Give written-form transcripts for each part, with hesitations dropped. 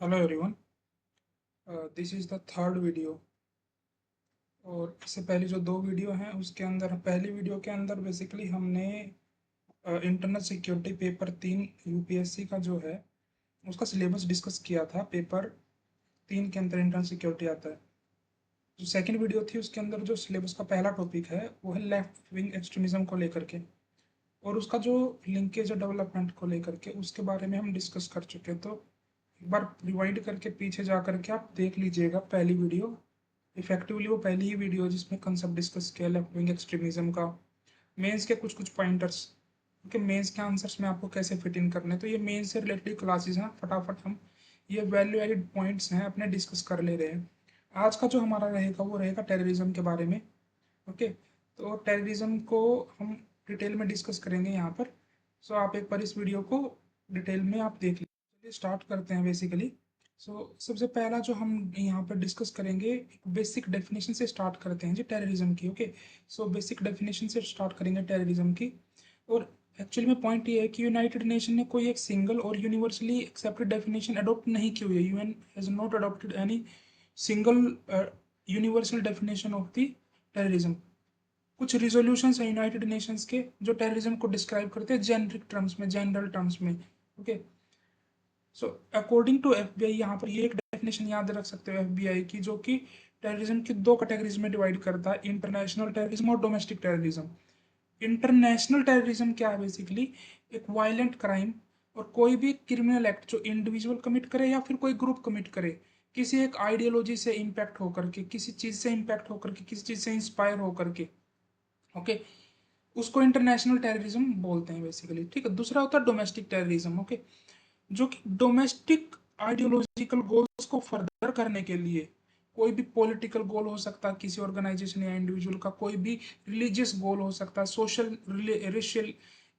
Hello everyone, this is the third video. और इससे पहले जो दो वीडियो हैं उसके अंदर पहली वीडियो के अंदर बेसिकली हमने इंटरनल सिक्योरिटी पेपर 3 यूपीएससी का जो है उसका सिलेबस डिस्कस किया था। पेपर 3 के अंदर इंटरनल सिक्योरिटी आता है। जो सेकंड वीडियो थी उसके अंदर जो सिलेबस का पहला टॉपिक है वो है लेफ्ट विंग एक्सट्रीमिज्म को लेकर के, और उसका जो लिंकेज डेवलपमेंट को लेकर के उसके बारे में हम डिस्कस कर चुके हैं। तो एक बार रिवाइंड करके पीछे जा करके आप देख लीजिएगा पहली वीडियो। इफेक्टिवली वो पहली ही वीडियो जिसमें कंसेप्ट डिस्कस किया लेफ्ट विंग एक्सट्रीमिज्म का, मेंस के कुछ कुछ पॉइंटर्स कि मेंस के आंसर्स में आपको कैसे फिट इन करने। तो ये मेंस से रिलेटेड क्लासेस हैं, फटाफट हम ये वैल्यू एडिड पॉइंट्स हैं अपने डिस्कस कर ले रहे हैं। आज का जो हमारा रहेगा वो रहेगा टेररिज्म के बारे में। ओके, तो टेररिज्म को हम डिटेल में डिस्कस करेंगे यहाँ पर। सो आप एक बार इस वीडियो को डिटेल में आप देख लीजिए। चलिए स्टार्ट करते हैं बेसिकली। सबसे पहला जो हम यहाँ पर डिस्कस करेंगे, एक बेसिक डेफिनेशन से स्टार्ट करते हैं जी टेररिज्म की। ओके, सो बेसिक डेफिनेशन से स्टार्ट करेंगे टेररिज्म की। और एक्चुअली में पॉइंट ये है कि यूनाइटेड नेशन ने कोई एक सिंगल और यूनिवर्सली एक्सेप्टेड डेफिनेशन अडॉप्ट नहीं की हुई है। UN has not adopted any single universal definition of the terrorism. कुछ रिजोल्यूशंस हैं यूनाइटेड नेशंस के जो टेररिज्म को डिस्क्राइब करते हैं जेनरिक टर्म्स में, जनरल टर्म्स में। Okay, so according to FBI, यहाँ पर ये एक डेफिनेशन याद रख सकते हो एफबीआई की, जो कि टेररिज्म की दो कैटेगरीज में डिवाइड करता है, इंटरनेशनल टेररिज्म और डोमेस्टिक टेररिज्म। इंटरनेशनल टेररिज्म क्या है? बेसिकली एक वायलेंट क्राइम और कोई भी क्रिमिनल एक्ट जो इंडिविजुअल कमिट करे या फिर कोई ग्रुप कमिट करे, किसी एक आइडियोलॉजी से इम्पैक्ट होकर के, किसी चीज से इम्पैक्ट होकर के, किसी चीज से इंस्पायर होकर के। ओके, उसको इंटरनेशनल टेररिज्म बोलते हैं बेसिकली। ठीक है, दूसरा होता है डोमेस्टिक टेररिज्म। ओके, जो कि डोमेस्टिक आइडियोलॉजिकल गोल्स को फर्दर करने के लिए, कोई भी पॉलिटिकल गोल हो सकता है किसी ऑर्गेनाइजेशन या इंडिविजुअल का, कोई भी रिलीजियस गोल हो सकता है, सोशल, रेशियल,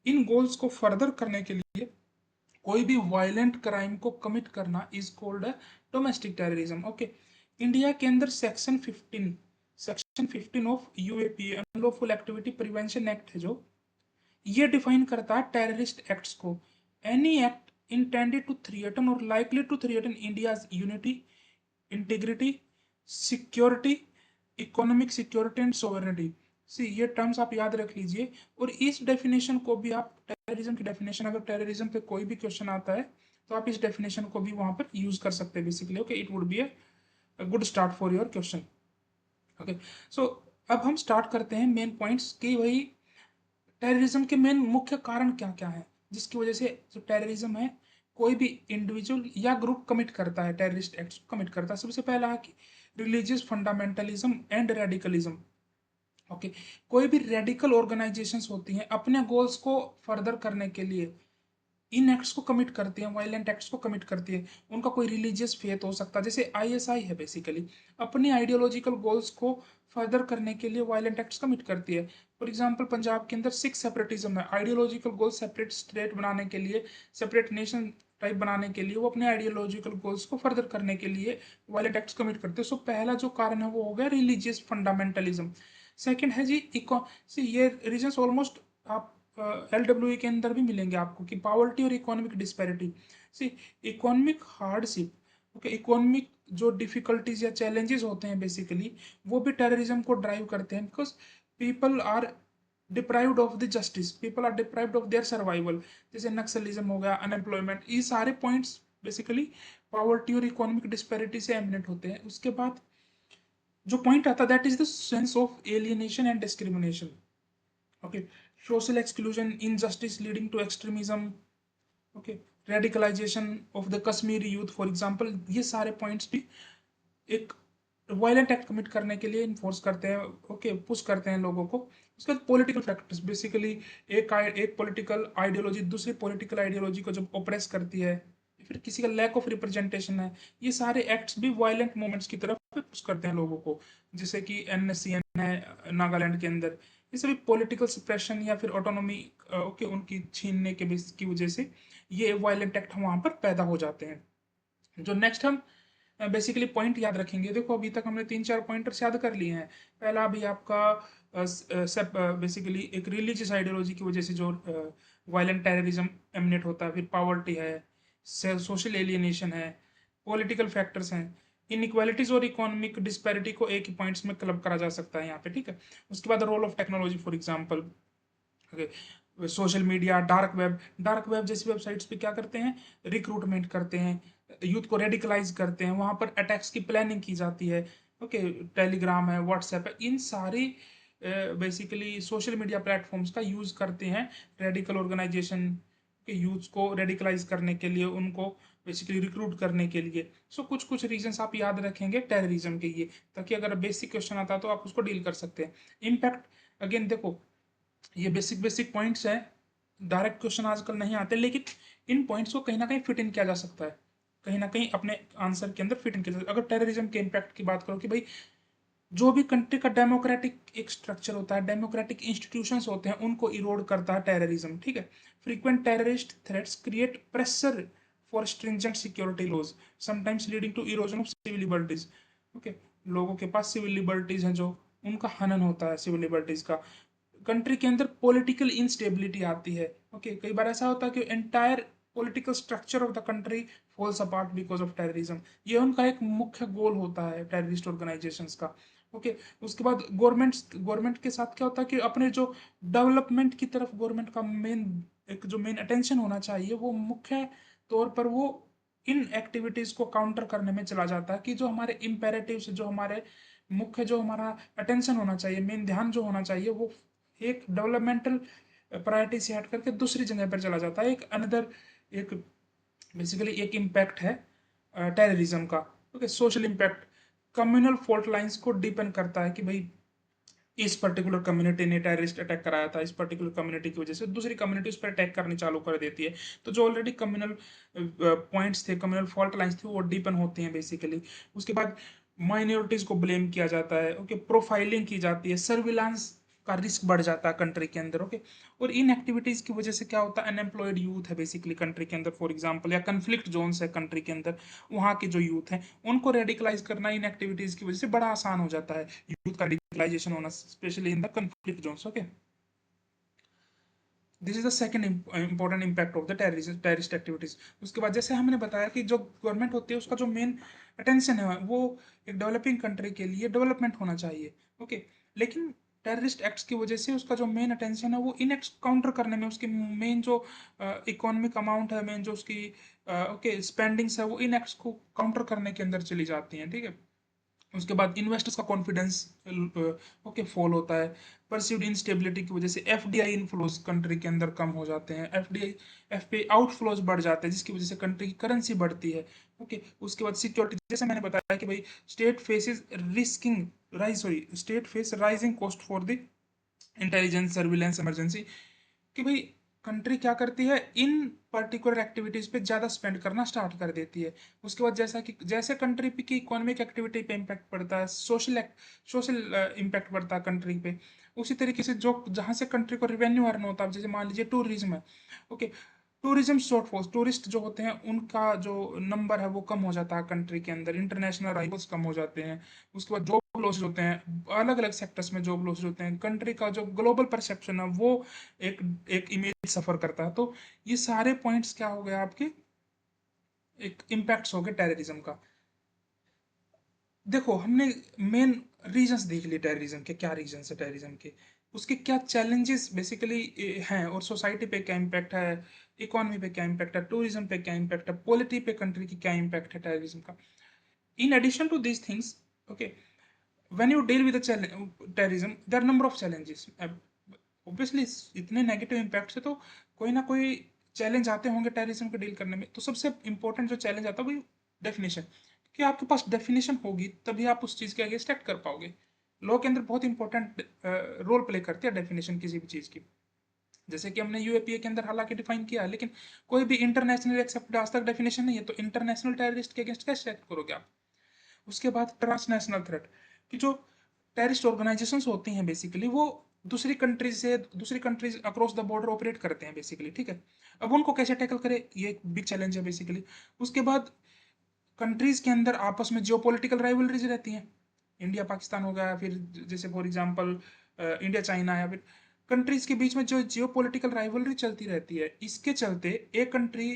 इन गोल्स को फर्दर करने के लिए कोई भी वायलेंट क्राइम को कमिट करना is called domestic terrorism. Okay, India के अंदर section 15 of UAP unlawful activity prevention act है जो ये डिफाइन करता है टेररिस्ट एक्ट्स को। Any act intended to threaten और likely to threaten India's unity, integrity, security, economic security and sovereignty. See, ये टर्म्स आप याद रख लीजिए। और इस डेफिनेशन को भी आप, टेररिज्म की डेफिनेशन, अगर टेररिज्म पे कोई भी क्वेश्चन आता है तो आप इस डेफिनेशन को भी वहां पर यूज कर सकते हैं basically. Okay, it would be a good start for your question. Okay, so अब हम स्टार्ट करते हैं मेन पॉइंट्स की। वही टेररिज्म के मेन मुख्य कारण क्या क्या है जिसकी वजह से जो टेररिज्म है, कोई भी इंडिविजुअल या ग्रुप कमिट करता है, टेररिस्ट एक्ट कमिट करता है। सबसे पहला है कि religious fundamentalism and radicalism. Okay, कोई भी रेडिकल ऑर्गेनाइजेशंस होती हैं अपने गोल्स को फर्दर करने के लिए इन एक्ट्स को कमिट करती है, वायलेंट एक्ट्स को कमिट करती है। उनका कोई रिलीजियस फेथ हो सकता है, जैसे आईएसआई है बेसिकली, अपनी आइडियोलॉजिकल गोल्स को फर्दर करने के लिए वायलेंट एक्ट्स कमिट करती है। फॉर एग्जांपल पंजाब के अंदर सिख सेपरेटिज्म है, आइडियोलॉजिकल गोल सेपरेट स्टेट बनाने के लिए, सेपरेट नेशन टाइप बनाने के लिए, वो अपने आइडियोलॉजिकल गोल्स को फर्दर करने के लिए वायलेंट एक्ट्स कमिट करते हैं। सो पहला जो कारण है वो हो गया रिलीजियस फंडामेंटलिज्म। सेकेंड है जी इको, सी ये रीजन ऑलमोस्ट आप एल के अंदर भी मिलेंगे आपको, कि पावर्टी और इकोनॉमिक डिस्पैरिटी। सी, इकोनॉमिक हार्डशिप, ओके, इकोनॉमिक जो डिफिकल्टीज या चैलेंजेस होते हैं बेसिकली, वो भी टेररिज्म को ड्राइव करते हैं। Because people are deprived of the justice, people are deprived of their survival. जैसे नक्सलिज्म हो गया, अनएम्प्लॉयमेंट, ये सारे पॉइंट्स बेसिकली पावर्टी और इकोनॉमिक डिस्पैरिटी से एमिनेट होते हैं। उसके बाद जो पॉइंट आता है that is the sense of alienation and discrimination. Okay, social exclusion, injustice leading to extremism, okay, radicalisation of the Kashmiri youth for example, ये सारे पॉइंट्स भी एक वायलेंट एक्ट कमिट करने के लिए इन्फोर्स करते हैं। ओके, पुश करते हैं लोगों को। उसके बाद पॉलिटिकल फैक्टर्स बेसिकली, एक पॉलिटिकल आइडियोलॉजी दूसरी पॉलिटिकल आइडियोलॉजी को जब ओप्रेस करती है, फिर किसी का लैक ऑफ रिप्रेजेंटेशन है, ये सारे एक्ट्स भी वायलेंट मूवमेंट्स की तरफ पुश करते हैं लोगों को। जैसे कि एनएससीएन है नागालैंड के अंदर, ये सभी पॉलिटिकल सप्रेशन या फिर ऑटोनॉमी ओके उनकी छीनने के बेस की वजह से ये वायलेंट एक्ट वहां पर पैदा हो जाते हैं। जो नेक्स्ट हम बेसिकली पॉइंट याद रखेंगे, देखो अभी तक हमने 3-4 पॉइंटर्स याद कर लिए हैं। पहला अभी आपका सब बेसिकली एक रिलीजियस आइडियोलॉजी की वजह से जो वायलेंट टेररिज्म एमिनेट होता है, फिर पावर्टी है, सोशल एलियनेशन है, पॉलिटिकल फैक्टर्स हैं, इनइक्वालिटीज और इकोनॉमिक डिस्पैरिटी को एक ही पॉइंट्स में क्लब करा जा सकता है यहाँ पे, ठीक है। उसके बाद role of technology, for example social media, dark web जैसी वेबसाइट्स पे क्या करते हैं, रिक्रूटमेंट करते हैं, यूथ को रेडिकलाइज करते हैं, वहां पर अटैक्स की प्लानिंग की जाती है। ओके, टेलीग्राम है, व्हाट्सएप है, इन सारी बेसिकली सोशल मीडिया प्लेटफॉर्म्स का यूज करते हैं रेडिकल ऑर्गेनाइजेशन के यूथ को रेडिकलाइज करने के लिए, उनको बेसिकली रिक्रूट करने के लिए। सो कुछ कुछ रीजंस आप याद रखेंगे टेररिज्म के ये, ताकि अगर बेसिक क्वेश्चन आता है तो आप उसको डील कर सकते हैं। इम्पैक्ट, अगेन देखो, ये बेसिक बेसिक पॉइंट्स हैं, डायरेक्ट क्वेश्चन आजकल नहीं आते, लेकिन इन पॉइंट्स को कहीं ना कहीं फिट इन किया जा सकता है, कहीं ना कहीं अपने आंसर के अंदर फिट इन किया जा सकता है। अगर टेररिज्म के इम्पैक्ट की बात करो कि भाई जो भी कंट्री का डेमोक्रेटिक एक स्ट्रक्चर होता है, डेमोक्रेटिक इंस्टीट्यूशंस होते हैं, उनको इरोड करता है टेररिज्म, ठीक है। Frequent terrorist threats create pressure for stringent security laws, sometimes leading to erosion of civil liberties. Okay, लोगों के पास सिविल लिबर्टीज हैं जो, उनका हनन होता है सिविल लिबर्टीज का। कंट्री के अंदर पॉलिटिकल इंस्टेबिलिटी आती है। ओके, कई बार ऐसा होता है कि entire political structure of the country falls apart because of terrorism. ये उनका एक मुख्य गोल होता है टेररिस्ट ऑर्गेनाइजेशंस का। ओके, उसके बाद गवर्नमेंट के साथ क्या होता है कि अपने जो डेवलपमेंट की तरफ गवर्नमेंट का मेन अटेंशन होना चाहिए, वो मुख्य तौर पर वो इन एक्टिविटीज को काउंटर करने में चला जाता है, कि जो हमारे इम्पेरेटिव्स, जो हमारे मुख्य, जो हमारा अटेंशन होना चाहिए, मेन ध्यान जो होना चाहिए, वो एक डेवलपमेंटल प्रायोरिटी से हट करके दूसरी जगह पर चला जाता है। एक अनदर, एक बेसिकली एक इम्पैक्ट है टेररिज्म का। Okay, social impact, communal fault lines को डिपेंड करता है कि भाई इस पर्टिकुलर कम्युनिटी ने टेररिस्ट अटैक कराया था, इस पर्टिकुलर कम्युनिटी की वजह से दूसरी कम्युनिटी उस पर अटैक करनी चालू कर देती है। तो जो ऑलरेडी कम्युनल पॉइंट्स थे, कम्युनल फॉल्ट लाइंस थी, वो डीपन होती हैं बेसिकली। उसके बाद माइनॉरिटीज को ब्लेम किया जाता है। ओके, प्रोफाइलिंग की जाती है, सर्विलांस का रिस्क बढ़ जाता है कंट्री के अंदर। ओके, और इन एक्टिविटीज की वजह से क्या होता है, अनएम्प्लॉयड यूथ है बेसिकली कंट्री के अंदर, फॉर एग्जांपल, या कन्फ्लिक्ट जोन्स है कंट्री के अंदर, वहाँ के जो यूथ हैं उनको रेडिकलाइज करना इन एक्टिविटीज की वजह से बड़ा आसान हो जाता है, यूथ का radicalization होना, specially in the conflict zones. Okay, this is the second important impact of the terrorist activities. उसके बाद जैसे हमने बताया कि जो गवर्नमेंट होती है उसका जो मेन अटेंशन है वो एक डेवलपिंग कंट्री के लिए डेवलपमेंट होना चाहिए। ओके, लेकिन टेररिस्ट एक्ट्स की वजह से उसका जो मेन अटेंशन है वो इन एक्ट्स काउंटर करने में, उसकी मेन जो इकोनॉमिक अमाउंट है, मेन जो उसकी ओके स्पेंडिंग्स है, वो इन एक्ट्स को काउंटर करने के अंदर चली जाती हैं, ठीक है। उसके बाद इन्वेस्टर्स का कॉन्फिडेंस ओके फॉल होता है, परसीव्ड इंस्टेबिलिटी की वजह से एफडीआई इनफ्लोज कंट्री के अंदर कम हो जाते हैं, एफडीआई एफपीआई आउटफ्लोज बढ़ जाते हैं, जिसकी वजह से कंट्री की करेंसी बढ़ती है। ओके, उसके बाद सिक्योरिटी, जैसे मैंने बताया कि भाई state face rising cost for the intelligence surveillance emergency, कि भाई कंट्री क्या करती है, इन पर्टिकुलर एक्टिविटीज पे ज्यादा स्पेंड करना स्टार्ट कर देती है। उसके बाद जैसा कि जैसे कंट्री पे की इकोनॉमिक एक्टिविटी पे इम्पैक्ट पड़ता है, सोशल इम्पैक्ट पड़ता है कंट्री पे, उसी तरीके से जो जहाँ से कंट्री को रिवेन्यू अर्न होता है, जैसे मान लीजिए टूरिज्म है। ओके, टूरिज्म शॉर्टफॉल्स, टूरिस्ट जो होते हैं उनका जो नंबर है वो कम हो जाता है कंट्री के अंदर, इंटरनेशनल अराइवल्स कम हो जाते हैं। उसके बाद जॉब लॉसेज होते हैं, अलग अलग सेक्टर्स में जॉब लॉसेज होते हैं, कंट्री का जो ग्लोबल परसेप्शन है वो एक एक इमेज सफर करता है। तो ये सारे पॉइंट्स क्या हो गए आपके, एक इम्पैक्ट्स हो गए टेररिज्म का। देखो, हमने मेन रीजंस देख लिए टेररिज्म के, क्या रीजंस है टेररिज्म के, उसके क्या चैलेंजेस बेसिकली हैं, और सोसाइटी पे क्या इम्पैक्ट है, इकोनॉमी पे क्या इम्पैक्ट है, टूरिज्म पे क्या इम्पैक्ट है, पॉलिटी पे कंट्री की क्या इम्पैक्ट है टेररिज्म का। In addition to these things, okay, when you deal with the terrorism, there are number of challenges. Obviously इतने नेगेटिव इम्पैक्ट से तो कोई ना कोई चैलेंज आते होंगे टेररिज्म को डील करने में। तो सबसे इंपॉर्टेंट जो चैलेंज आता है वही डेफिनेशन, कि आपके पास डेफिनेशन होगी तभी आप उस चीज़ के अगेंस्ट एक्ट कर पाओगे। लॉ के अंदर बहुत इंपॉर्टेंट रोल प्ले करती है डेफिनेशन किसी भी चीज़ की। जैसे कि हमने यूएपीए के अंदर हालांकि डिफाइन किया है, लेकिन कोई भी इंटरनेशनल एक्सेप्टेड आज तक डेफिनेशन नहीं है, तो इंटरनेशनल टेररिस्ट के अगेंस्ट कैसे एक्ट करोगे आप। उसके बाद ट्रांसनेशनल थ्रेट, कि जो टेररिस्ट ऑर्गेनाइजेशंस होती हैं बेसिकली वो दूसरी countries across the border operate करते हैं बेसिकली, ठीक है। अब उनको कैसे टैकल करें, ये एक बिग चैलेंज है बेसिकली। उसके बाद कंट्रीज के अंदर आपस में जियोपॉलिटिकल राइवलरीज रहती हैं, इंडिया पाकिस्तान हो गया, फिर जैसे फॉर एग्जांपल इंडिया चाइना, या फिर कंट्रीज के बीच में जो जियोपॉलिटिकल राइवलरी चलती रहती है, इसके चलते एक कंट्री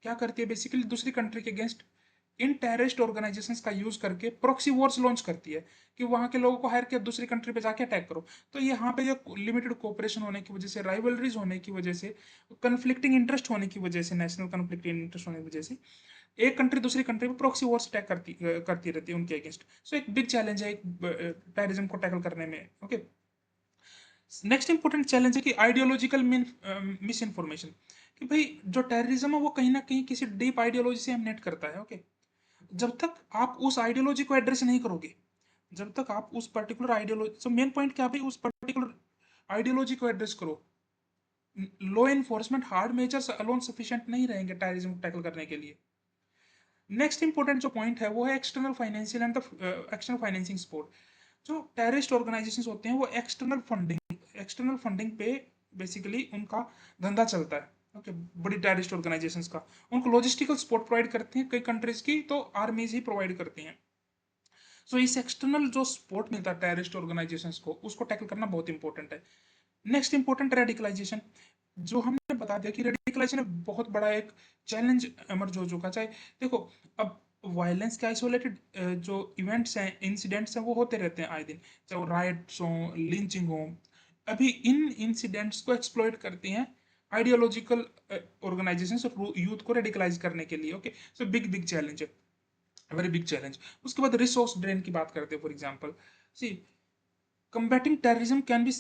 क्या करती है बेसिकली दूसरी कंट्री के अगेंस्ट इन टेररिस्ट ऑर्गेनाइजेशंस का यूज करके प्रॉक्सी वॉर्स लॉन्च करती है कि वहां के लोगों को हायर किया दूसरी कंट्री पे जाके अटैक करो। तो यहाँ पे जो लिमिटेड कोऑपरेशन होने की वजह से, राइवलरीज होने की वजह से, कन्फ्लिक्टिंग इंटरेस्ट होने की वजह से, नेशनल कन्फ्लिक्टिंग इंटरेस्ट होने की वजह से एक कंट्री दूसरी कंट्री पे प्रॉक्सी वॉर्स अटैक करती रहती है उनके अगेंस्ट। सो एक बिग चैलेंज है एक टेररिज्म को टैकल करने में। ओके, नेक्स्ट इंपॉर्टेंट चैलेंज है कि आइडियोलॉजिकल मिस इन्फॉर्मेशन, कि भाई जो टेररिज्म है वो कहीं ना कहीं किसी डीप आइडियोलॉजी से एमनेट करता है। ओके, जब तक आप उस आइडियोलॉजी को एड्रेस नहीं करोगे, जब तक आप उस particular ideology, so main point क्या भाई, उस पर्टिकुलर आइडियोलॉजी को एड्रेस करो। Law enforcement hard measures alone sufficient नहीं रहेंगे टेररिज्म को टैकल करने के लिए। नेक्स्ट इंपॉर्टेंट जो पॉइंट है वो है external financial and the external financing support. जो टेररिस्ट ऑर्गेनाइजेशंस होते हैं वो एक्सटर्नल फंडिंग पे बेसिकली उनका धंधा चलता है। ओके, बड़ी टेररिस्ट ऑर्गेनाइजेशंस का उनको लॉजिस्टिकल सपोर्ट प्रोवाइड करती हैं कई कंट्रीज की, तो आर्मीज ही प्रोवाइड करती हैं। सो इस एक्सटर्नल जो सपोर्ट मिलता है टेररिस्ट ऑर्गेनाइजेशंस को, उसको टैकल करना बहुत इंपॉर्टेंट है। नेक्स्ट इंपॉर्टेंट रेडिकलाइजेशन, जो हमने बता दिया कि रेडिकलाइजेशन बहुत बड़ा एक चैलेंज एमर्ज हो चुका। चाहे देखो, अब वायलेंस के आइसोलेटेड जो इवेंट्स हैं, इंसिडेंट्स हैं, वो होते रहते हैं आए दिन, चाहे वो राइट्स हो, लिंचिंग हो। अभी इन इंसिडेंट्स को एक्सप्लॉइट करती हैं आइडियोलॉजिकल ऑर्गेनाइजेशन यूथ को रेडिकलाइज करने के लिए। Okay, so big big challenge है, वेरी बिग चैलेंज। उसके बाद रिसोर्स ड्रेन की बात करते हैं। For example, see combating terrorism can be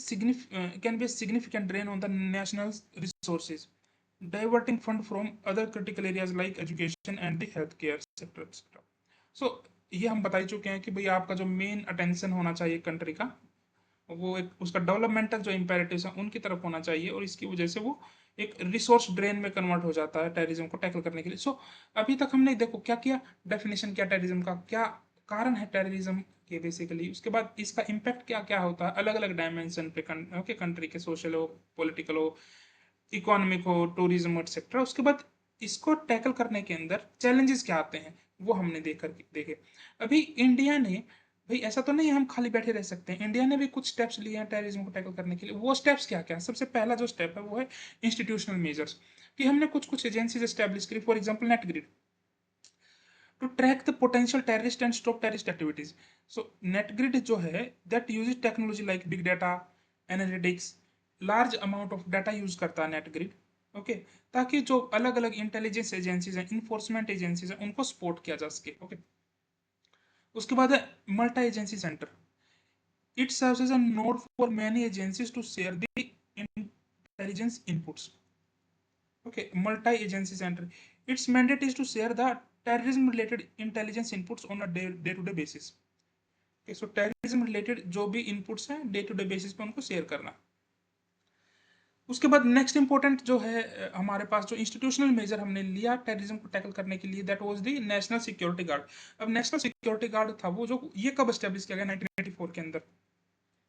a significant drain on the national resources, diverting fund from other critical areas like education and the healthcare sector, etc. So ये हम बता ही चुके हैं कि भाई आपका जो मेन अटेंशन होना चाहिए कंट्री का, वो एक उसका डेवलपमेंटल जो इम्पेरेटिव्स हैं उनकी तरफ होना चाहिए, और इसकी वजह से वो एक रिसोर्स ड्रेन में कन्वर्ट हो जाता है टेररिज्म को टैकल करने के लिए। सो अभी तक हमने देखो क्या किया, डेफिनेशन क्या टेररिज्म का, क्या कारण है टेररिज्म के बेसिकली, उसके बाद इसका इम्पैक्ट क्या क्या होता है अलग अलग डायमेंशन पे, ओके, कंट्री के, सोशल हो, पॉलिटिकल हो, इकोनॉमिक हो, टूरिज्म एक्सेट्रा। उसके बाद इसको टैकल करने के अंदर चैलेंजेस क्या आते हैं वो हमने देखे। अभी इंडिया ने, भाई ऐसा तो नहीं है हम खाली बैठे रह सकते हैं, इंडिया ने भी कुछ स्टेप्स लिए हैं टेररिज्म को टैकल करने के लिए। वो स्टेप्स क्या क्या है? सबसे पहला जो स्टेप है वो है इंस्टीट्यूशनल मेजर्स, कि हमने कुछ कुछ एजेंसीज एस्टेब्लिश करी। For example NATGRID, to track the potential terrorist and stop terrorist activities. So NATGRID जो है that uses technology like big data, analytics, large amount of data use करता है नेटग्रिड। ओके, ताकि जो अलग अलग इंटेलिजेंस एजेंसीज हैं, इन्फोर्समेंट एजेंसीज हैं, उनको सपोर्ट किया जा सके। ओके, उसके बाद है multi agency centre. It serves as a node for many agencies to share the intelligence inputs. Okay, multi-agency center. Its mandate is to share the terrorism-related intelligence inputs on a day-to-day basis. Okay, so terrorism-related जो भी inputs हैं day-to-day basis पे उनको share करना। उसके बाद next important जो है हमारे पास जो इंस्टीट्यूशनल मेजर हमने लिया टेररिज्म को टैकल करने के लिए, that was the national security guard. अब नेशनल सिक्योरिटी गार्ड था वो जो ये कब स्टैब्लिश किया गया, 1984 के अंदर।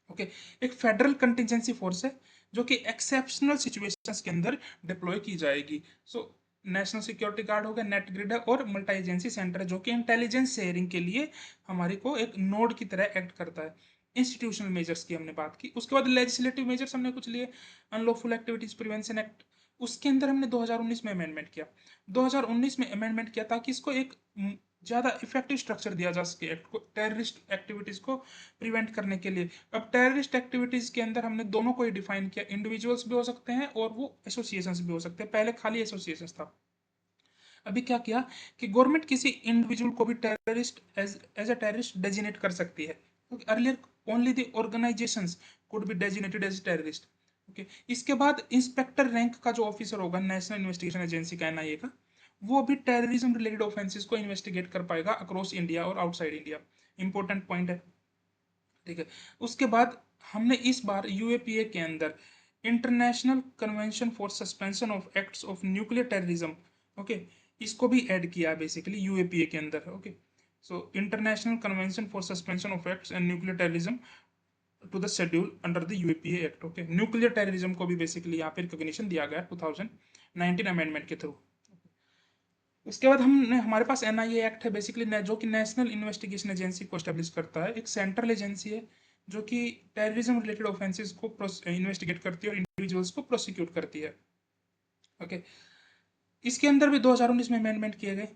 ओके, एक फेडरल कंटिजेंसी फोर्स है जो कि एक्सेप्शनल सिचुएशंस के अंदर डिप्लॉय की जाएगी। सो नेशनल सिक्योरिटी गार्ड हो गया, नेट ग्रिड है, और मल्टी एजेंसी सेंटर है जो कि इंटेलिजेंस शेयरिंग के लिए हमारे को एक नोड की तरह एक्ट करता है। इंस्टीट्यूशनल मेजर्स की हमने बात की। उसके बाद लेजिस्लेटिव मेजर्स हमने कुछ लिए, अनलॉफुल एक्टिविटीज प्रिवेंशन एक्ट, उसके अंदर हमने 2019 में अमेंडमेंट किया। 2019 में अमेंडमेंट किया ताकि इसको एक ज़्यादा इफेक्टिव स्ट्रक्चर दिया जा सके एक्ट को, टेररिस्ट एक्टिविटीज़ को प्रिवेंट करने के लिए। अब टेररिस्ट एक्टिविटीज़ के अंदर हमने दोनों को ही डिफाइन किया, इंडिविजुअल्स भी हो सकते हैं और वो एसोसिएशंस भी हो सकते हैं। पहले खाली एसोसिएशंस था, अभी क्या किया कि गवर्नमेंट किसी इंडिविजुअल को भी terrorist as a terrorist designate कर सकती है। क्योंकि earlier only the organisations could be designated as terrorist. Okay, इसके बाद इंस्पेक्टर रैंक का जो ऑफिसर होगा नेशनल इन्वेस्टिगेशन एजेंसी का, एनआईए का, वो भी टेररिज्म रिलेटेड ऑफेंसेस को इन्वेस्टिगेट कर पाएगा अक्रॉस इंडिया और आउटसाइड इंडिया। इंपॉर्टेंट पॉइंट है, ठीक है। उसके बाद हमने इस बार यूएपीए के अंदर international convention for suspension of acts of nuclear terrorism, okay, इसको भी ऐड किया है बेसिकली यूएपीए के अंदर। Okay, so international convention for suspension of acts and nuclear terrorism to the schedule under the UAPA act. Okay, nuclear terrorism को भी basically यहाँ पे रिकॉग्निशन दिया गया 2019 अमेंडमेंट के थ्रू। उसके बाद हमने, हमारे पास एनआईए एक्ट है बेसिकली, जो कि नेशनल इन्वेस्टिगेशन एजेंसी को स्टैब्लिश करता है, एक सेंट्रल एजेंसी है जो कि टेररिज्म रिलेटेड ऑफेंसेस को इन्वेस्टिगेट करती है और इंडिविजुअल्स को प्रोसिक्यूट करती है। ओके, इसके अंदर भी 2019 में अमेंडमेंट किए गए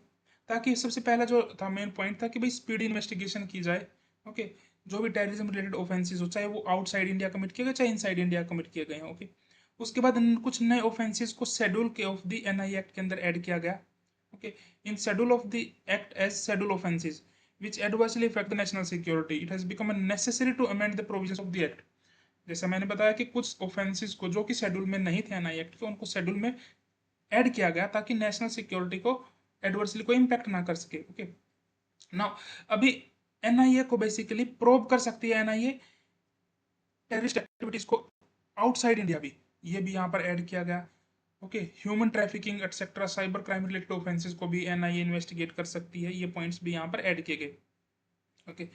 ताकि सबसे पहला जो था मेन पॉइंट था कि भाई स्पीड इन्वेस्टिगेशन की जाए। ओके, जो भी टेररिज्म रिलेटेड ऑफेंसेस हो, चाहे वो आउटसाइड इंडिया कमिट किए गए चाहे इनसाइड इंडिया कमिट किए गए हैं। ओके, उसके बाद कुछ नए ऑफेंसेस को शेड्यूल के ऑफ द एनआई एक्ट के अंदर ऐड किया गया। Okay, in schedule of the act as schedule offences which adversely affect the national security, it has become necessary to amend the provisions of the act। जैसा मैंने बताया कि कुछ offences को जो कि शेड्यूल में नहीं थे एनआई एक्ट के, उनको शेड्यूल में ऐड किया गया ताकि नेशनल सिक्योरिटी को एडवर्सली कोई इम्पैक्ट ना कर सके। ओके, नाउ अभी एनआईए को बेसिकली प्रोब कर सकती है, एनआईए टेररिस्ट एक्टिविटीज को आउटसाइड इंडिया भी, ये भी यहाँ पर ऐड किया गया। Okay, human trafficking etcetera cyber crime related offences को भी एनआईए इन्वेस्टिगेट कर सकती है, ये पॉइंट्स भी यहाँ पर ऐड किए गए। ओके,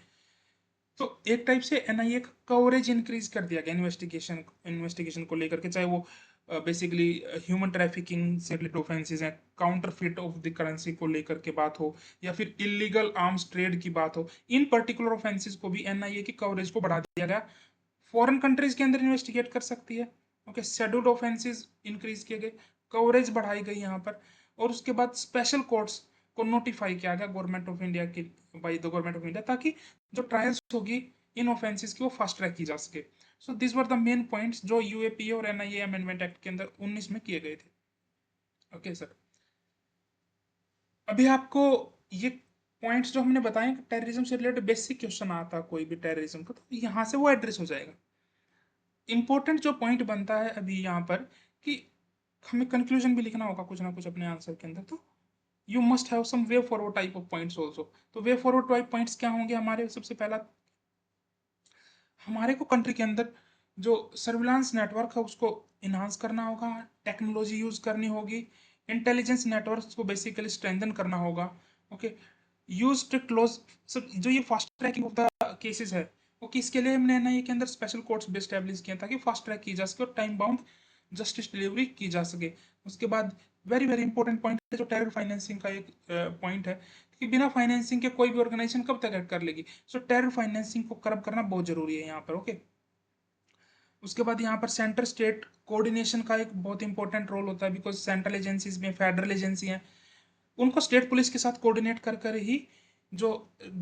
तो एक टाइप से एनआईए का कवरेज इंक्रीज कर दिया गया इन्वेस्टिगेशन को लेकर के, चाहे वो बेसिकली ह्यूमन ट्रैफिकिंग से रिलेटेड ऑफेंसेस हैं, काउंटरफिट ऑफ द करेंसी को लेकर के बात हो, या फिर इलीगल आर्म्स ट्रेड की बात हो, इन पर्टिकुलर ऑफेंसेस को भी एनआईए की कवरेज को बढ़ा दिया गया। फॉरेन कंट्रीज के अंदर इन्वेस्टिगेट कर सकती है। ओके, शेड्यूल्ड ऑफेंसेस इंक्रीज किए गए, कवरेज बढ़ाई गई यहाँ पर, और उसके बाद स्पेशल कोर्ट्स को नोटिफाई किया गया गवर्नमेंट ऑफ इंडिया की, by the government of India, ताकि जो ट्रायल्स होगी इन ऑफेंसेस की वो फास्ट ट्रैक की जा सके। So this were the main points जो यूएपीए और एनआईए अमेंडमेंट एक्ट के अंदर 19 में किए गए थे। ओके सर, अभी आपको ये पॉइंट्स जो हमने बताए, टेररिज्म से रिलेटेड बेसिक क्वेश्चन आता है कोई भी टेररिज्म का, तो यहाँ से वो एड्रेस हो जाएगा। इंपॉर्टेंट जो पॉइंट बनता है अभी यहाँ पर कि हमें कंक्लूजन भी लिखना होगा कुछ ना कुछ अपने आंसर के अंदर, तो you must have some way forward type of points also. तो वे फॉरवर्ड टाइप पॉइंट्स क्या होंगे हमारे? सबसे पहला, हमारे को कंट्री के अंदर जो सर्विलांस नेटवर्क है उसको इन्हांस करना होगा, टेक्नोलॉजी यूज करनी होगी, इंटेलिजेंस नेटवर्क को बेसिकली स्ट्रेंथन करना होगा। ओके, यूज स्ट्रिक्ट लॉज, सब जो ये fast tracking of the cases है, वो किसके लिए हमने एनआईए के अंदर स्पेशल कोर्ट्स भी एस्टेब्लिश किए ताकि फास्ट ट्रैक की जा सके और टाइम बाउंड जस्टिस डिलीवरी की जा सके। उसके बाद वेरी वेरी इंपॉर्टेंट पॉइंट है जो टेरर फाइनेंसिंग का एक पॉइंट है कि बिना फाइनेंसिंग के कोई भी ऑर्गेनाइजेशन कब तक एक्ट कर लेगी। सो टेरर फाइनेंसिंग को कर्ब करना बहुत जरूरी है यहाँ पर। ओके, उसके बाद यहाँ पर सेंटर स्टेट कोऑर्डिनेशन का एक बहुत इंपॉर्टेंट रोल होता है, बिकॉज सेंट्रल एजेंसीज में फेडरल एजेंसी हैं, उनको स्टेट पुलिस के साथ कोऑर्डिनेट कर कर ही जो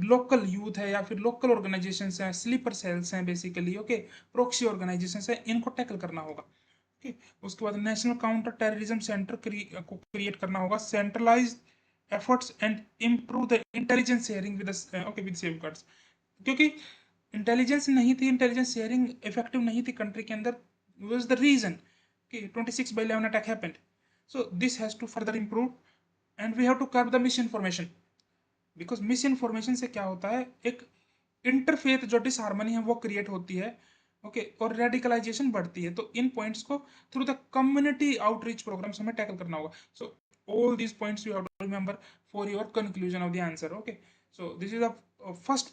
लोकल यूथ है या फिर लोकल ऑर्गेनाइजेशंस हैं, स्लीपर सेल्स हैं बेसिकली, ओके, प्रोक्सी ऑर्गेनाइजेशंस हैं, इनको टैकल करना होगा। ओके, उसके बाद नेशनल काउंटर टेररिज्म सेंटर को क्रिएट करना होगा, centralise efforts and improve the intelligence sharing with okay with safeguards, क्योंकि इंटेलिजेंस नहीं थी, इंटेलिजेंस शेयरिंग इफेक्टिव नहीं थी कंट्री के अंदर, वाज द रीजन कि 26/11 attack happened. So this has to further improve and we have to curb the misinformation, because misinformation से क्या होता है, एक इंटरफेथ जो डिसहार्मनी है वो क्रिएट होती है। ओके, और रेडिकलाइजेशन बढ़ती है, तो इन पॉइंट्स को through the community outreach programmes हमें टैकल करना होगा। So all these points you have to remember for your conclusion of the answer. Okay, so this is the first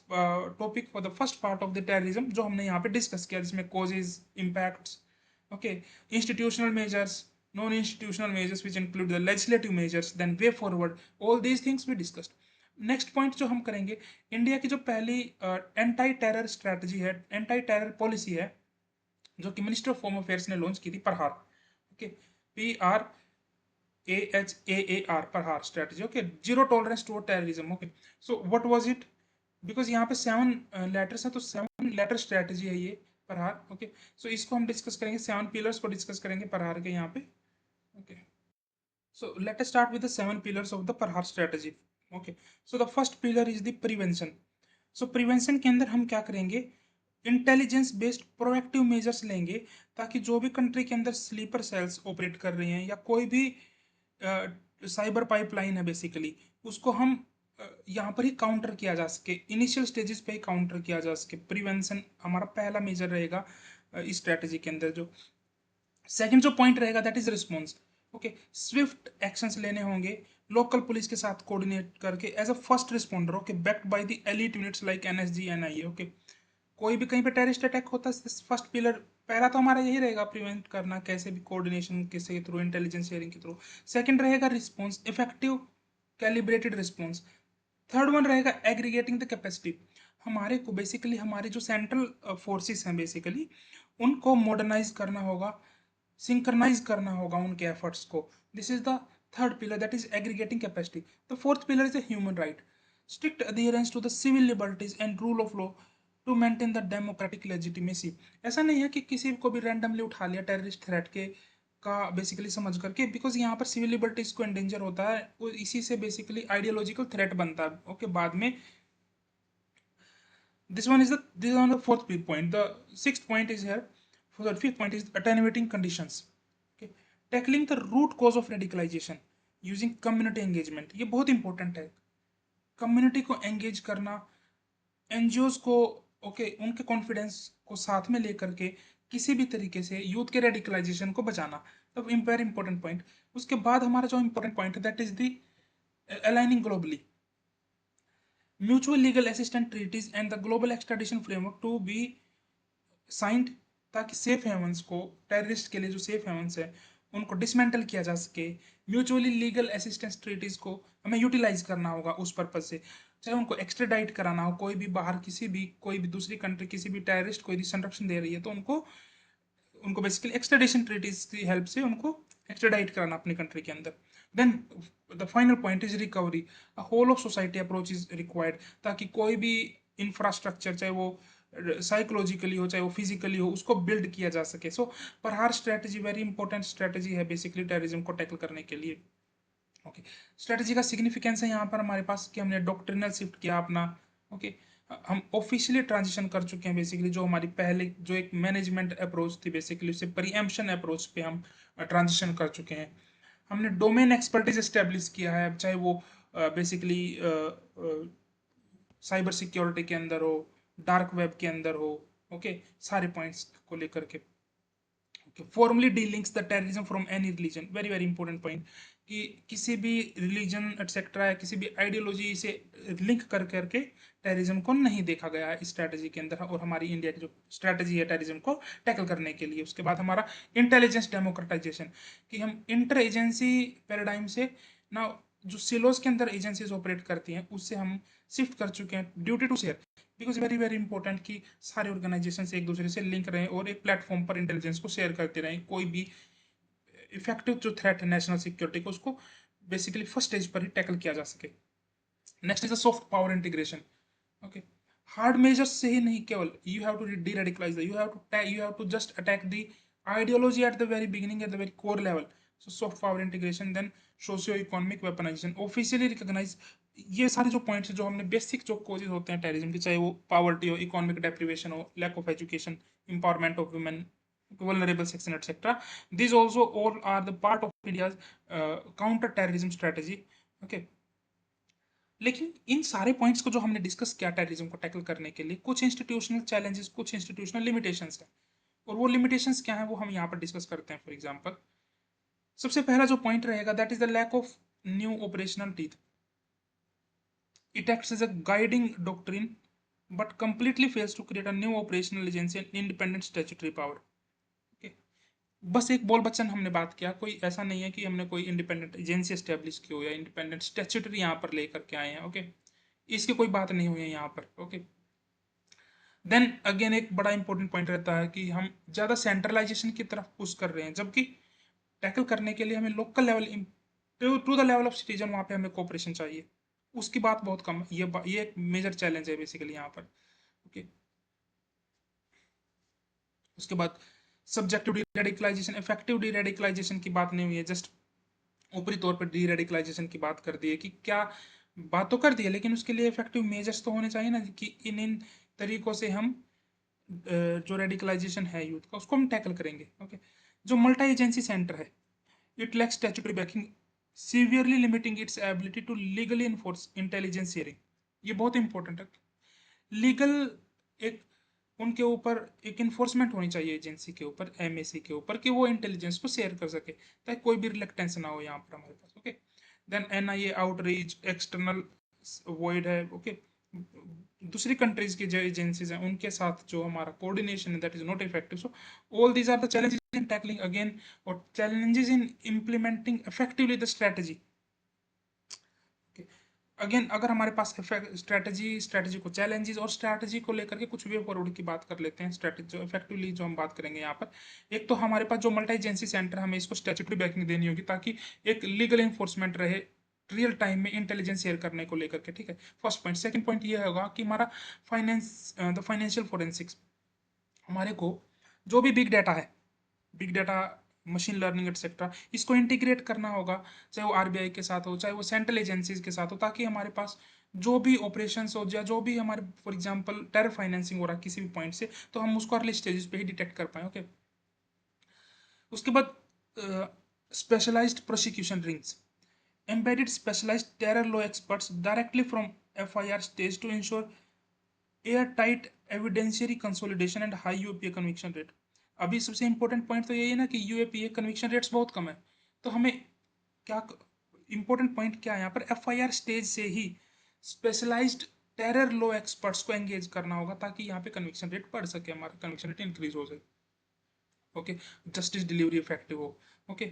topic for the first part of the terrorism जो हमने यहाँ पे discuss किया, जिसमें causes, impacts, okay, institutional measures, non-institutional measures which include the legislative measures, then way forward, all these things we discussed। Next point जो हम करेंगे, India की जो पहली एंटी टेरर स्ट्रेटजी है, एंटी टेरर पॉलिसी है, जो कि मिनिस्टर ऑफ होम अफेयर्स ने लॉन्च की थी, Prahaar. Okay, PRAHAAR, Prahaar strategy. Okay, zero tolerance to terrorism. Okay, so what was it? Because यहाँ पे 7 लेटर्स हैं, तो 7 लेटर स्ट्रेटजी है ये प्रहार। ओके, सो इसको हम डिस्कस करेंगे, 7 पिलर्स को डिस्कस करेंगे प्रहार के यहाँ पे। Okay, so let us start with the 7 pillars of the Prahaar strategy. Okay, so the first pillar is the prevention. So prevention के अंदर हम क्या करेंगे, इंटेलिजेंस बेस्ड प्रोएक्टिव मेजर्स लेंगे, ताकि जो भी कंट्री के अंदर स्लीपर सेल्स ऑपरेट कर रहे हैं या कोई भी साइबर पाइपलाइन है बेसिकली, उसको हम यहाँ पर ही काउंटर किया जा सके, इनिशियल स्टेजेस पे ही काउंटर किया जा सके। प्रिवेंशन हमारा पहला मेजर रहेगा इस स्ट्रेटजी के अंदर। जो सेकंड जो पॉइंट रहेगा that is response. Okay, swift actions लेने होंगे लोकल पुलिस के साथ कोऑर्डिनेट करके as a first responder. Okay, backed by the elite units like NSG, NIA. Okay, कोई भी कहीं पे टेररिस्ट अटैक होता है, फर्स्ट पिलर पहला तो हमारा यही रहेगा, प्रिवेंट करना, कैसे भी कोऑर्डिनेशन के थ्रू, इंटेलिजेंस शेयरिंग के थ्रू। सेकंड रहेगा response, effective calibrated response. Third one रहेगा एग्रीगेटिंग द कैपेसिटी। हमारे को बेसिकली हमारे जो सेंट्रल फोर्सेस हैं बेसिकली, उनको मॉडर्नाइज करना होगा, सिंक्रनाइज करना होगा उनके एफर्ट्स को। This is the Third pillar, that is aggregating capacity. The fourth pillar is a human right, strict adherence to the civil liberties and rule of law to maintain the democratic legitimacy. ऐसा नहीं है कि किसी को भी randomly उठा लिया terrorist threat के का बेसिकली समझ करके, बिकॉज यहाँ पर सिविल लिबर्टीज को एंडेंजर होता है, वो इसी से बेसिकली आइडियोलॉजिकल थ्रेट बनता है। ओके, बाद में this one the fourth big point. The sixth point is here. For the fifth point is attenuating conditions. Okay, tackling the root cause of radicalization using community engagement. ये बहुत important है, community को engage करना, NGOs को उनके confidence को साथ में लेकर के किसी भी तरीके से यूथ के रेडिकलाइजेशन को बचाना। तब वेरी इंपॉर्टेंट पॉइंट। उसके बाद हमारा जो इंपॉर्टेंट पॉइंट है that is the aligning globally, mutual legal assistance treaties and the global extradition framework to be signed, ताकि सेफ हेवंस को, टेररिस्ट के लिए जो सेफ हेवंस है उनको डिसमेंटल किया जा सके। म्यूचुअली लीगल असिस्टेंस ट्रीटीज को हमें यूटिलाइज करना होगा उस पर्पज से, चाहे उनको एक्स्ट्राडाइट कराना हो, कोई भी बाहर कोई भी दूसरी कंट्री किसी भी टेररिस्ट को यदि संरक्षण दे रही है तो उनको उनको बेसिकली एक्स्ट्राडिशन ट्रीटीज की हेल्प से उनको एक्स्ट्राडाइट कराना अपनी कंट्री के अंदर। Then the final point is recovery, a whole of society approach is required, ताकि कोई भी इंफ्रास्ट्रक्चर, चाहे वो साइकोलॉजिकली हो चाहे वो फिजिकली हो, उसको बिल्ड किया जा सके। सो पर हर स्ट्रेटजी वेरी इंपॉर्टेंट स्ट्रेटजी है बेसिकली टेररिज्म को टैकल करने के लिए। ओके, स्ट्रेटजी का सिग्निफिकेंस है यहाँ पर हमारे पास कि हमने डॉक्ट्रिनल शिफ्ट किया अपना। ओके, हम ऑफिशियली ट्रांजिशन कर चुके हैं बेसिकली, जो हमारी पहले जो एक मैनेजमेंट अप्रोच थी बेसिकली उससे प्रीएम्पशन अप्रोच पे हम ट्रांजिशन कर चुके हैं। हमने डोमेन एक्सपर्टीज एस्टेब्लिश किया है, चाहे वो बेसिकली साइबर सिक्योरिटी के अंदर हो, डार्क वेब के अंदर हो। ओके, सारे पॉइंट्स को लेकर के formally delinks the terrorism from any religion, very very important point, कि किसी भी रिलीजन एटसेट्रा या किसी भी आइडियोलॉजी से लिंक कर करके टेररिज्म को नहीं देखा गया है इस स्ट्रैटेजी के अंदर, और हमारी इंडिया की जो स्ट्रैटेजी है टेररिज्म को टैकल करने के लिए। उसके बाद हमारा इंटेलिजेंस डेमोक्रेटाइजेशन, कि हम इंटर एजेंसी पैराडाइम से ना जो सिलोज के अंदर एजेंसीज ऑपरेट करती हैं उससे हम शिफ्ट कर चुके हैं duty to share, because very very important कि सारे ऑर्गेनाइजेशन एक दूसरे से लिंक रहें और एक प्लेटफॉर्म पर इंटेलिजेंस को शेयर करते रहें। कोई भी इफेक्टिव जो थ्रेट है नेशनल सिक्योरिटी को, उसको बेसिकली फर्स्ट स्टेज पर ही टैकल किया जा सके। Next is the soft power integration. Okay, hard measures से ही नहीं, केवल you have to deradicalise, you have to just attack the ideology at the very beginning, at the very core level. So soft power integration, then socio economic weaponisation, officially recognise. ये सारे जो points जो हमने basic जो causes होते हैं terrorism के, चाहे वो पावर्टी हो, इकोनॉमिक डेप्रिवेशन हो, lack of education, empowerment of women, vulnerable section, etc. These also all are the part of India's counter terrorism strategy. Okay, लेकिन इन सारे पॉइंट्स को जो हमने डिस्कस किया टेररिज्म को टैकल करने के लिए, कुछ इंस्टीट्यूशनल चैलेंजेस, कुछ इंस्टीट्यूशनल लिमिटेशंस हैं, और वो लिमिटेशंस क्या हैं वो हम यहाँ पर डिस्कस करते हैं। फॉर एग्जांपल, सबसे पहला जो पॉइंट रहेगा that is the lack of new operational teeth. It acts as a guiding doctrine but completely fails to create a new operational agency and independent statutory power. Okay, बस एक बोल बच्चन हमने बात किया, कोई ऐसा नहीं है कि हमने कोई इंडिपेंडेंट एजेंसी एस्टेब्लिश की हो या इंडिपेंडेंट स्टैट्यूटरी यहाँ पर लेकर के आए हैं। ओके, इसकी कोई बात नहीं हुई है यहाँ पर। ओके, देन अगेन एक बड़ा इंपॉर्टेंट पॉइंट रहता है कि हम ज़्यादा सेंट्रलाइजेशन की तरफ पुश कर रहे हैं, जबकि टैकल करने के लिए हमें local level to the level of citizen वहाँ पे हमें कोऑपरेशन चाहिए, उसकी बात बहुत कम है। ये एक मेजर चैलेंज है बेसिकली यहाँ पर। ओके, उसके बाद subjective deradicalisation, effective deradicalisation की बात नहीं हुई है, जस्ट ऊपरी तौर पर डी रेडिकलाइजेशन की बात कर दी है कि क्या बात तो कर दी है, लेकिन उसके लिए इफेक्टिव मेजर्स तो होने चाहिए ना, कि इन इन तरीकों से हम जो रेडिकलाइजेशन है यूथ का उसको हम टैकल करेंगे। ओके, जो मल्टी एजेंसी सेंटर है, it lacks statutory backing, severely limiting its ability to legally enforce intelligence sharing. ये बहुत इंपॉर्टेंट है, लीगल एक उनके ऊपर एक इन्फोर्समेंट होनी चाहिए एजेंसी के ऊपर, एमएसी के ऊपर, कि वो इंटेलिजेंस को शेयर कर सके, ताकि कोई भी रिलेक्टेंस ना हो यहाँ पर हमारे पास। Okay, then NIA outreach, external void है। ओके, दूसरी कंट्रीज की जो एजेंसीज हैं उनके साथ जो हमारा कोऑर्डिनेशन है that is not effective. So all these are the challenges in tackling again, और challenges in implementing effectively the strategy. Again अगर हमारे पास स्ट्रैटेजी को चैलेंजेस और स्ट्रैटेजी को लेकर के कुछ वे फॉरवर्ड की बात कर लेते हैं, स्ट्रैटेजी जो इफेक्टिवली जो हम बात करेंगे यहाँ पर। एक तो हमारे पास जो मल्टी एजेंसी सेंटर, हमें इसको स्टैट्यूटरी बैकिंग देनी होगी ताकि एक लीगल इन्फोर्समेंट रहे रियल टाइम में इंटेलिजेंस शेयर करने को लेकर के, ठीक है। First point. सेकंड पॉइंट ये होगा कि हमारा द फाइनेंशियल फोरेंसिक्स, हमारे को जो भी big data machine learning etcetera, इसको इंटीग्रेट करना होगा, चाहे वो आरबीआई के साथ हो, चाहे वो सेंट्रल एजेंसीज के साथ हो, ताकि हमारे पास जो भी ऑपरेशंस हो या जो भी हमारे फॉर एग्जांपल टेरर फाइनेंसिंग हो रहा है किसी भी पॉइंट से, तो हम उसको अर्ली स्टेजेस पे ही डिटेक्ट कर पाए। ओके। उसके बाद specialised prosecution rings, embedded specialized terror law experts directly from FIR stage to ensure airtight evidentiary consolidation and high UAPA conviction rate। अभी सबसे इंपॉर्टेंट पॉइंट तो यही है ना कि यूएपीए कन्विक्शन रेट्स बहुत कम है, तो हमें क्या इंपॉर्टेंट पॉइंट क्या है यहाँ पर, एफआईआर स्टेज से ही स्पेशलाइज्ड टेरर लॉ एक्सपर्ट्स को एंगेज करना होगा ताकि यहाँ पे कन्विक्शन रेट बढ़ सके, हमारा कन्विक्शन रेट इंक्रीज हो जाए। ओके। जस्टिस डिलीवरी इफेक्टिव हो। Okay.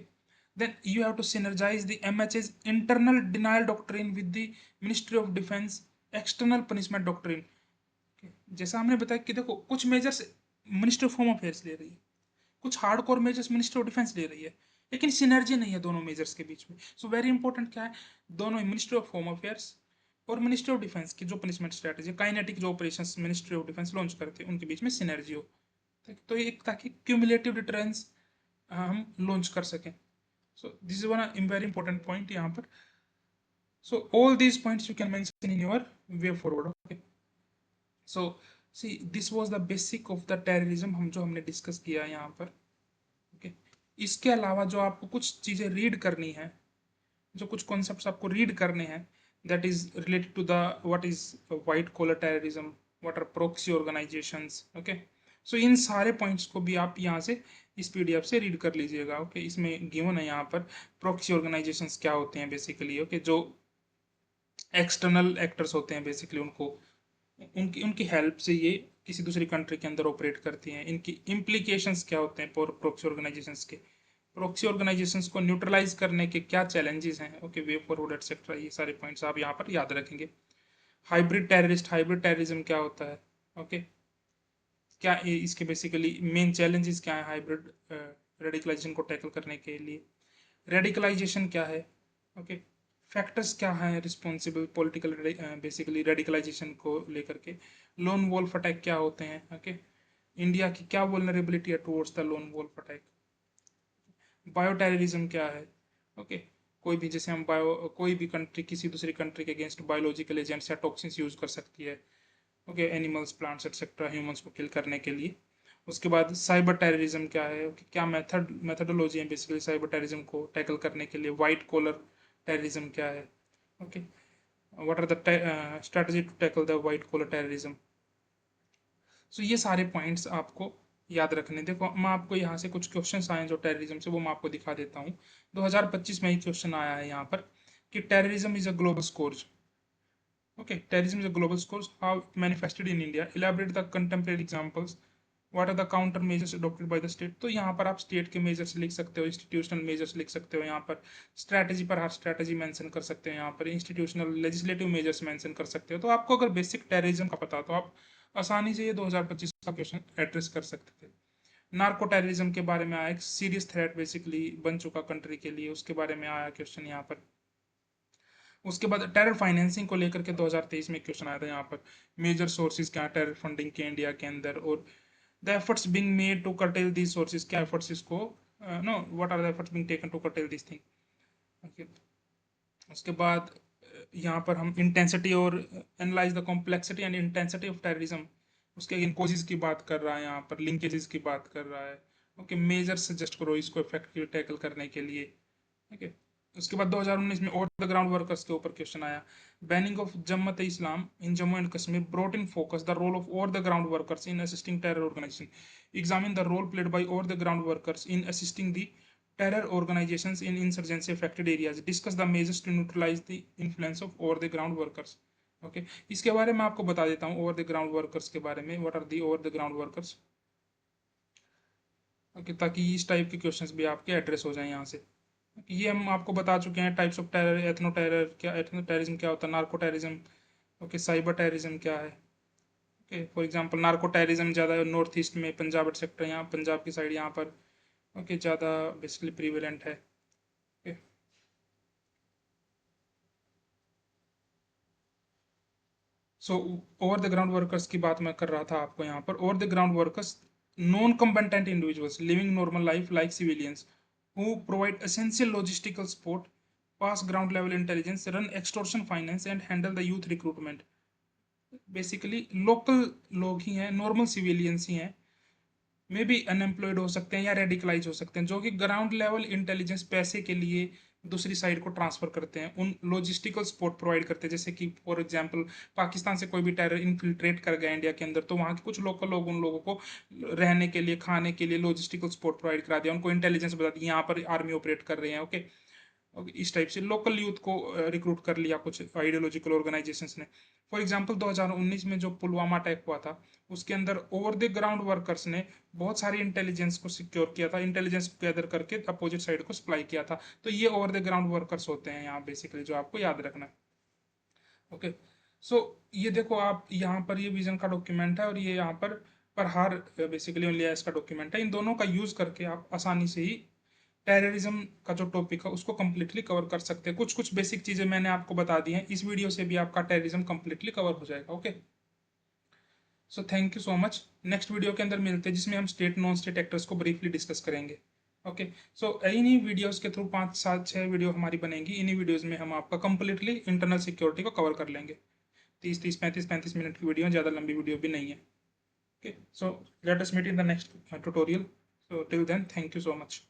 then you have to synergize the MH's internal denial doctrine with the Ministry of Defense external punishment doctrine। okay। जैसा हमने बताया कि देखो कुछ measures ministry of home affairs ले रही है, कुछ hardcore measures ministry of defence ले रही है, लेकिन सिनर्जी नहीं है दोनों मेजर्स के बीच में। सो वेरी इंपॉर्टेंट क्या है, दोनों मिनिस्ट्री ऑफ होम अफेयर्स और मिनिस्ट्री ऑफ डिफेंस की जो पनिशमेंट स्ट्रेटेजी, काइनेटिक जो operations ministry of defence launch करते हैं, उनके बीच में सिनर्जी हो, तो एक ताकि क्यूमुलेटिव डिटरेंस हम लॉन्च कर सकें। So this is one very important point यहाँ पर। So all these points you can mention in your way forward। Okay। So see this was the basic of the terrorism, हमने discuss किया यहाँ पर। Okay। इसके अलावा जो आपको कुछ चीजें रीड करनी है, जो कुछ कॉन्सेप्ट्स आपको रीड करने हैं, that is related to the what is white collar terrorism, what are proxy organizations। Okay। सो इन सारे पॉइंट्स को भी आप यहाँ से इस पीडीएफ से रीड कर लीजिएगा। ओके। इसमें गिवन है यहाँ पर प्रॉक्सी ऑर्गेनाइजेशंस क्या होते हैं बेसिकली। ओके। जो एक्सटर्नल एक्टर्स होते हैं बेसिकली, उनको उनकी उनकी हेल्प से ये किसी दूसरी कंट्री के अंदर ऑपरेट करती हैं, इनकी इम्प्लीकेशंस क्या होते हैं प्रॉक्सी ऑर्गेनाइजेशंस के, प्रॉक्सी ऑर्गेनाइजेशंस को न्यूट्रलाइज करने के क्या चैलेंजेस हैं। ओके। वे फॉरवर्ड एटसेट्रा, ये सारे पॉइंट्स आप यहाँ पर याद रखेंगे। हाइब्रिड टेररिज्म क्या होता है। ओके। क्या इसके बेसिकली मेन चैलेंजेस क्या है हाइब्रिड रेडिकलाइजेशन को टैकल करने के लिए, रेडिकलाइजेशन क्या है। ओके। फैक्टर्स क्या हैं रिस्पॉन्सिबल पॉलिटिकल बेसिकली रेडिकलाइजेशन को लेकर के, लोन वॉल्फ अटैक क्या होते हैं। ओके। इंडिया की क्या वल्नरेबिलिटी है towards the lone wolf attack, bioterrorism क्या है। ओके। कोई भी जैसे हम कोई भी कंट्री किसी दूसरी कंट्री के अगेंस्ट बायोलॉजिकल एजेंट्स या टॉक्सिन्स यूज कर सकती है। Okay. Animals, plants etcetera, humans को किल करने के लिए। उसके बाद साइबर टेररिज्म क्या है, क्या मेथडोलॉजी है बेसिकली साइबर टेररिज्म को टैकल करने के लिए। वाइट कॉलर टेररिज्म क्या है। Okay. What are the strategy to tackle the white collar terrorism. So ये सारे पॉइंट्स आपको याद रखने। देखो मैं आपको यहाँ से कुछ क्वेश्चंस आए हैं जो टेररिज्म से, वो मैं आपको दिखा देता हूँ। 2025 में ही क्वेश्चन आया है यहाँ पर कि terrorism is a global scourge. Okay, terrorism is a global scourge. How it manifested in India? Elaborate the contemporary examples. What are the counter measures adopted by the state? तो यहाँ पर आप स्टेट के मेजर्स लिख सकते हो, institutional measures लिख सकते हो, यहाँ पर स्ट्रैटेजी पर हर स्ट्रैटेजी मेंशन कर सकते हो, यहाँ पर इंस्टीट्यूशनल लेजिस्लेटिव मेजर्स मेंशन कर सकते हो। तो आपको अगर बेसिक टेररिज्म का पता तो आप आसानी से ये 2025 का क्वेश्चन एड्रेस कर सकते थे। नार्को टेररिज्म के बारे में आया, एक सीरियस थ्रेट बेसिकली बन चुका कंट्री के लिए, उसके बारे में आया क्वेश्चन यहाँ पर। उसके बाद टेरर फाइनेंसिंग को लेकर के 2023 में क्वेश्चन आया था यहाँ पर, मेजर सोर्सेज क्या टेरर फंडिंग के इंडिया के अंदर, और the efforts being made to curtail these sources, क्या एफर्ट्स इसको know what are the efforts being taken to curtail this thing. Okay. उसके बाद यहाँ पर हम इंटेंसिटी और analyse the complexity and intensity of terrorism, उसके अगेन कोजेज की बात कर रहा है, यहाँ पर लिंकेजेस की बात कर रहा है। ओके। मेजर सजेस्ट करो इसको इफेक्टिव टैकल करने के लिए। ओके। उसके बाद 2019 में ओवर द ग्राउंड वर्कर्स के ऊपर क्वेश्चन आया, banning of Jamaat Islam in Jammu and Kashmir brought in focus the role of over the ground workers in assisting terror organisation, examine the role played by over the ground workers in assisting the terror organisations in insurgency affected areas, discuss the measures to neutralise the influence of over the ground workers. Okay. इसके बारे में आपको बता देता हूँ over the ground workers के बारे में, what are the over the ground workers. Okay. ताकि इस टाइप के क्वेश्चंस भी आपके एड्रेस हो जाए यहाँ से। ये हम आपको बता चुके हैं types of terror, ethno terror क्या, एथनो टेररिज्म क्या होता है, narco terrorism, okay, cyber terrorism क्या है। Okay, for example narco terrorism ज़्यादा नॉर्थ ईस्ट में, पंजाब सेक्टर, यहाँ पंजाब की साइड यहाँ पर, ओके, ज़्यादा बेसिकली प्रीवेलेंट है। Okay, so over the ground workers की बात मैं कर रहा था आपको यहाँ पर। Over the ground workers, non combatant individuals living normal life like civilians, who provide essential logistical support, pass ground level intelligence, run extortion finance and handle the youth recruitment। Basically local लोग ही हैं, normal civilians ही हैं, मे भी unemployed हो सकते हैं या radicalise हो सकते हैं, जो कि ग्राउंड लेवल इंटेलिजेंस पैसे के लिए दूसरी साइड को ट्रांसफर करते हैं, उन लॉजिस्टिकल सपोर्ट प्रोवाइड करते हैं। जैसे कि फॉर एग्जांपल पाकिस्तान से कोई भी टेरर इन्फिल्ट्रेट कर गया इंडिया के अंदर, तो वहाँ के कुछ लोकल लोग उन लोगों को रहने के लिए, खाने के लिए लॉजिस्टिकल सपोर्ट प्रोवाइड करा दिया, उनको इंटेलिजेंस बता दी यहाँ पर आर्मी ऑपरेट कर रहे हैं। ओके, इस टाइप से लोकल यूथ को रिक्रूट कर लिया कुछ आइडियोलॉजिकल ऑर्गेनाइजेशंस ने। फॉर एग्जांपल 2019 में जो पुलवामा अटैक हुआ था, उसके अंदर ओवर द ग्राउंड वर्कर्स ने बहुत सारी इंटेलिजेंस को सिक्योर किया था, इंटेलिजेंस गैदर करके अपोजिट साइड को सप्लाई किया था। तो ये ओवर द ग्राउंड वर्कर्स होते हैं यहाँ बेसिकली, जो आपको याद रखना है। ओके, सो ये देखो आप यहाँ पर, ये विजन का डॉक्यूमेंट है और ये यहाँ पर प्रहार बेसिकली लिया का डॉक्यूमेंट है। इन दोनों का यूज करके आप आसानी से ही टेररिज्म का जो टॉपिक है उसको कंप्लीटली कवर कर सकते हैं। कुछ कुछ बेसिक चीजें मैंने आपको बता दी हैं, इस वीडियो से भी आपका टेररिज्म कंप्लीटली कवर हो जाएगा। Okay, so thank you so much. Next video के अंदर मिलते हैं जिसमें हम स्टेट नॉन स्टेट एक्टर्स को ब्रीफली डिस्कस करेंगे। ओके, सो इन्हीं वीडियोस के थ्रू 5 7 6 वीडियो हमारी बनेंगी। इन्हीं वीडियोस में हम आपका कंप्लीटली इंटरनल सिक्योरिटी को कवर कर लेंगे। 30 30 35 35 मिनट की वीडियो, ज़्यादा लंबी वीडियो भी नहीं है। Okay, so let us meet in the next tutorial. So till then, thank you so much.